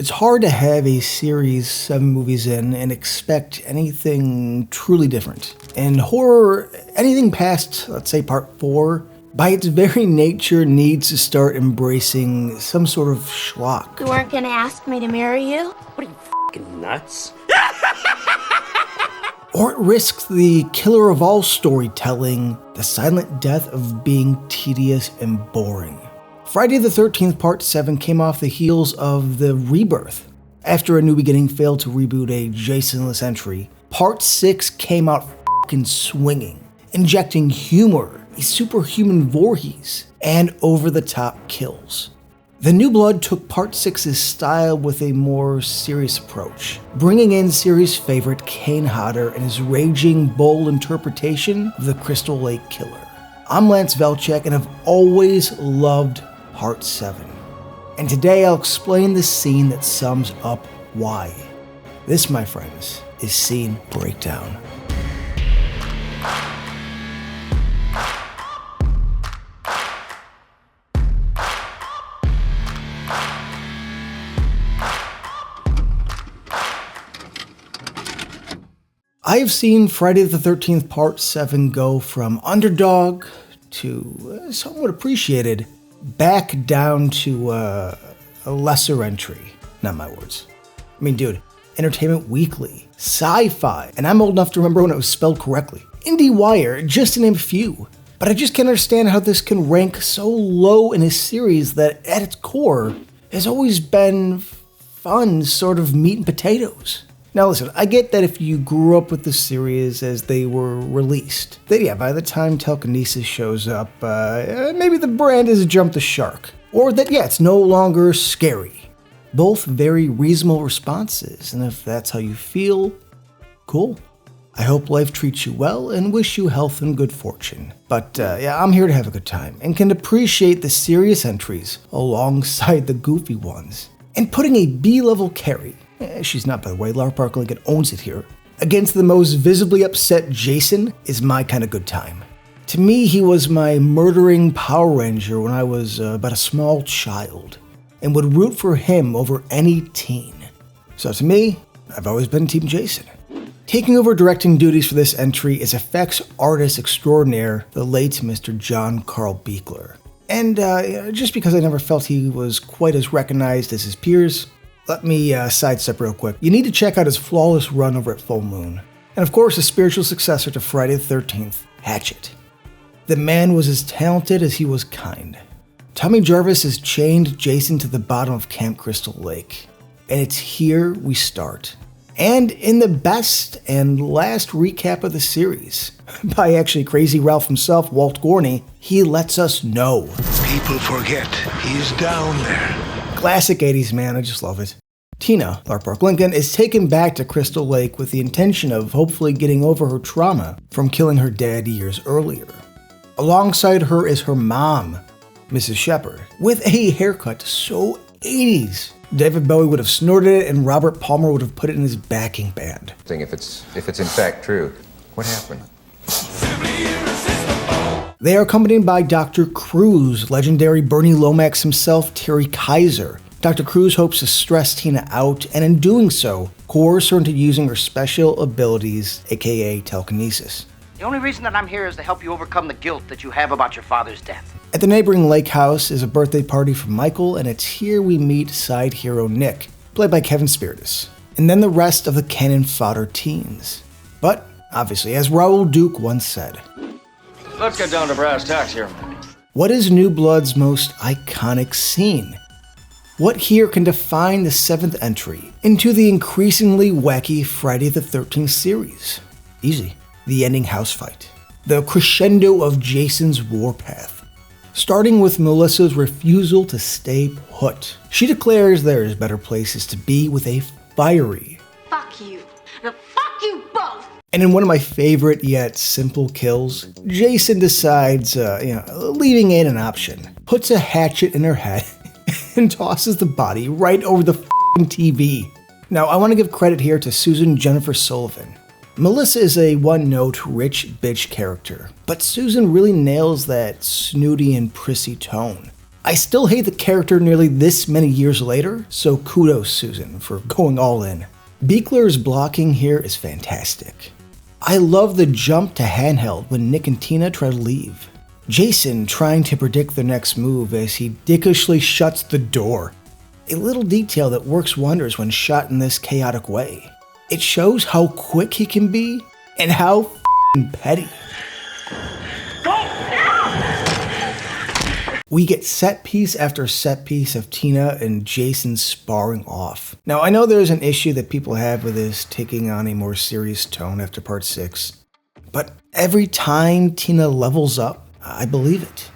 It's hard to have a series 7 movies in and expect anything truly different. In horror, anything past, let's say, part 4, by its very nature needs to start embracing some sort of schlock. You weren't gonna ask me to marry you? What are you, f***ing nuts? Or it risks the killer of all storytelling, the silent death of being tedious and boring. Friday the 13th Part 7 came off the heels of The Rebirth. After A New Beginning failed to reboot a Jason-less entry, Part 6 came out f***ing swinging, injecting humor, a superhuman Voorhees, and over-the-top kills. The New Blood took Part 6's style with a more serious approach, bringing in series favorite Kane Hodder and his raging, bold interpretation of the Crystal Lake Killer. I'm Lance Vlcek and have always loved Part 7. And today I'll explain the scene that sums up why. This, my friends, is Scene Breakdown. I have seen Friday the 13th Part 7 go from underdog to somewhat appreciated, back down to a lesser entry. Not my words. I mean, dude, Entertainment Weekly, Sci-Fi, and I'm old enough to remember when it was spelled correctly, IndieWire, just to name a few. But I just can't understand how this can rank so low in a series that, at its core, has always been fun, sort of meat and potatoes. Now listen, I get that if you grew up with the series as they were released, that yeah, by the time telekinesis shows up, maybe the brand has jumped the shark. Or that yeah, it's no longer scary. Both very reasonable responses, and if that's how you feel, cool. I hope life treats you well and wish you health and good fortune. But yeah, I'm here to have a good time and can appreciate the serious entries alongside the goofy ones. And putting a B-level carry, she's not, by the way, Lara Park Lincoln owns it here, against the most visibly upset Jason is my kind of good time. To me, he was my murdering Power Ranger when I was but a small child, and would root for him over any teen. So to me, I've always been Team Jason. Taking over directing duties for this entry is effects artist extraordinaire, the late Mr. John Carl Buechler. And just because I never felt he was quite as recognized as his peers, let me sidestep real quick. You need to check out his flawless run over at Full Moon. And of course, a spiritual successor to Friday the 13th, Hatchet. The man was as talented as he was kind. Tommy Jarvis has chained Jason to the bottom of Camp Crystal Lake. And it's here we start. And in the best and last recap of the series, by actually Crazy Ralph himself, Walt Gorney, he lets us know. People forget he's down there. Classic 80s, man, I just love it. Tina, Lara Park Lincoln, is taken back to Crystal Lake with the intention of hopefully getting over her trauma from killing her dad years earlier. Alongside her is her mom, Mrs. Shepard, with a haircut so 80s. David Bowie would have snorted it and Robert Palmer would have put it in his backing band. If it's in fact true, what happened? They are accompanied by Dr. Cruz, legendary Bernie Lomax himself, Terry Kaiser. Dr. Cruz hopes to stress Tina out, and in doing so, coerce her into using her special abilities, aka telekinesis. The only reason that I'm here is to help you overcome the guilt that you have about your father's death. At the neighboring lake house is a birthday party for Michael, and it's here we meet side hero Nick, played by Kevin Spiritus, and then the rest of the cannon fodder teens. But, obviously, as Raoul Duke once said, Let's get down to brass tacks here. what is New Blood's most iconic scene? What here can define the 7th entry into the increasingly wacky Friday the 13th series? Easy. The ending house fight. The crescendo of Jason's warpath. Starting with Melissa's refusal to stay put. She declares there is better places to be with a fiery, Fuck you. Now fuck you both! and in one of my favorite yet simple kills, Jason decides, leaving in an option. Puts a hatchet in her head and tosses the body right over the f***ing TV. Now, I want to give credit here to Susan Jennifer Sullivan. Melissa is a one-note rich bitch character, but Susan really nails that snooty and prissy tone. I still hate the character nearly this many years later, so kudos, Susan, for going all in. Buechler's blocking here is fantastic. I love the jump to handheld when Nick and Tina try to leave. Jason trying to predict their next move as he dickishly shuts the door. A little detail that works wonders when shot in this chaotic way. It shows how quick he can be and how f***ing petty. We get set piece after set piece of Tina and Jason sparring off. Now, I know there's an issue that people have with this taking on a more serious tone after part 6, but every time Tina levels up, I believe it.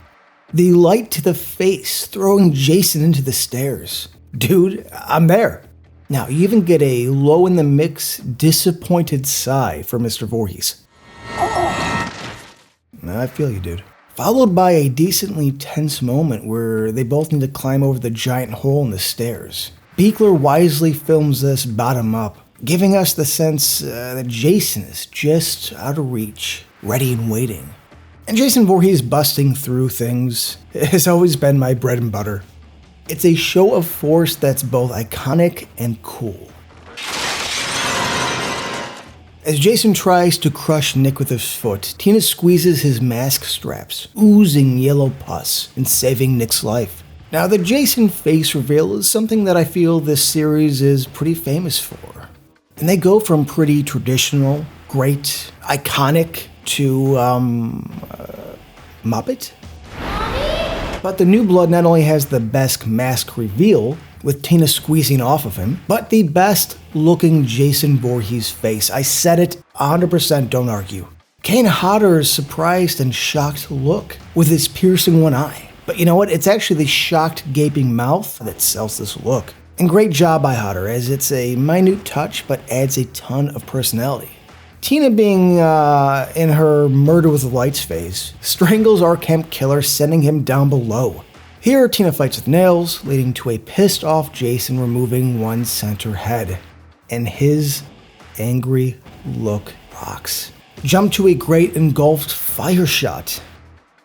The light to the face throwing Jason into the stairs. Dude, I'm there. Now, you even get a low in the mix, disappointed sigh for Mr. Voorhees. I feel you, dude. Followed by a decently tense moment where they both need to climb over the giant hole in the stairs. Buechler wisely films this bottom up, giving us the sense that Jason is just out of reach, ready and waiting. And Jason Voorhees busting through things has always been my bread and butter. It's a show of force that's both iconic and cool. As Jason tries to crush Nick with his foot, Tina squeezes his mask straps, oozing yellow pus and saving Nick's life. Now, the Jason face reveal is something that I feel this series is pretty famous for. And they go from pretty traditional, great, iconic to, Muppet? But the new blood not only has the best mask reveal, with Tina squeezing off of him, but the best looking Jason Voorhees face. I said it 100%, don't argue. Kane Hodder's surprised and shocked look with his piercing one eye. But you know what? It's actually the shocked gaping mouth that sells this look. And great job by Hodder, as it's a minute touch but adds a ton of personality. Tina being in her murder with lights phase, strangles our Kemp killer, sending him down below. Here, Tina fights with nails, leading to a pissed off Jason removing one center head. And his angry look rocks. Jump to a great engulfed fire shot.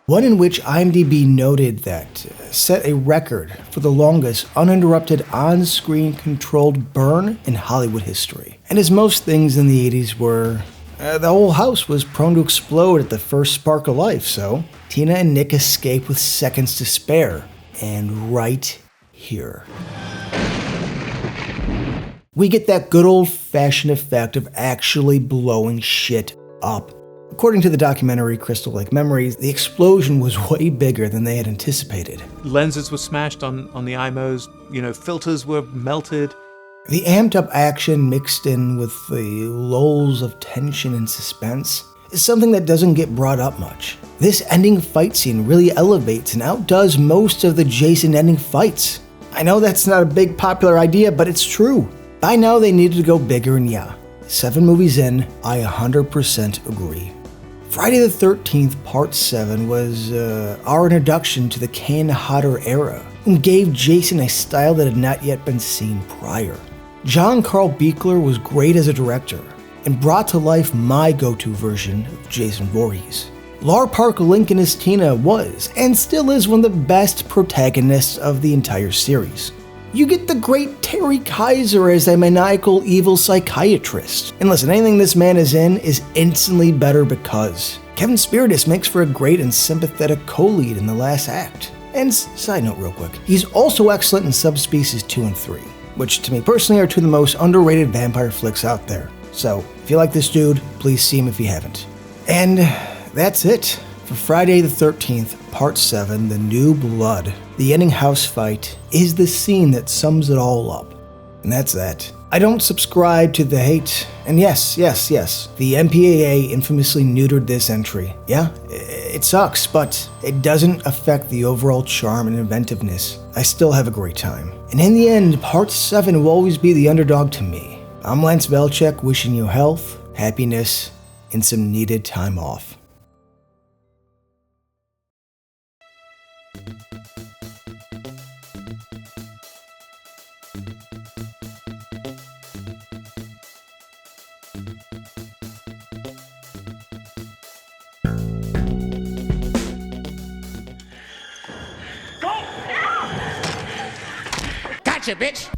One in which IMDb noted that set a record for the longest uninterrupted on-screen controlled burn in Hollywood history. And as most things in the 80s were, the whole house was prone to explode at the first spark of life, so Tina and Nick escape with seconds to spare. And right here, we get that good old-fashioned effect of actually blowing shit up. According to the documentary Crystal Lake Memories, the explosion was way bigger than they had anticipated. Lenses were smashed on the IMOs, filters were melted. The amped-up action mixed in with the lulls of tension and suspense is something that doesn't get brought up much. This ending fight scene really elevates and outdoes most of the Jason ending fights. I know that's not a big popular idea, but it's true. By now they needed to go bigger, and yeah, 7 movies in, I 100% agree. Friday the 13th Part 7 was our introduction to the Kane Hodder era, and gave Jason a style that had not yet been seen prior. John Carl Buechler was great as a director, and brought to life my go-to version of Jason Voorhees. Lar Park Lincoln as Tina was, and still is, one of the best protagonists of the entire series. You get the great Terry Kaiser as a maniacal evil psychiatrist. And listen, anything this man is in is instantly better because Kevin Spiritus makes for a great and sympathetic co-lead in the last act. And side note real quick, he's also excellent in Subspecies 2 and 3, which to me personally are two of the most underrated vampire flicks out there. So, if you like this dude, please see him if you haven't. And that's it for Friday the 13th, Part 7, The New Blood. The ending house fight is the scene that sums it all up. And that's that. I don't subscribe to the hate. And yes, the MPAA infamously neutered this entry. Yeah, it sucks, but it doesn't affect the overall charm and inventiveness. I still have a great time. And in the end, Part 7 will always be the underdog to me. I'm Lance Vlcek, wishing you health, happiness, and some needed time off. Go! Gotcha, bitch!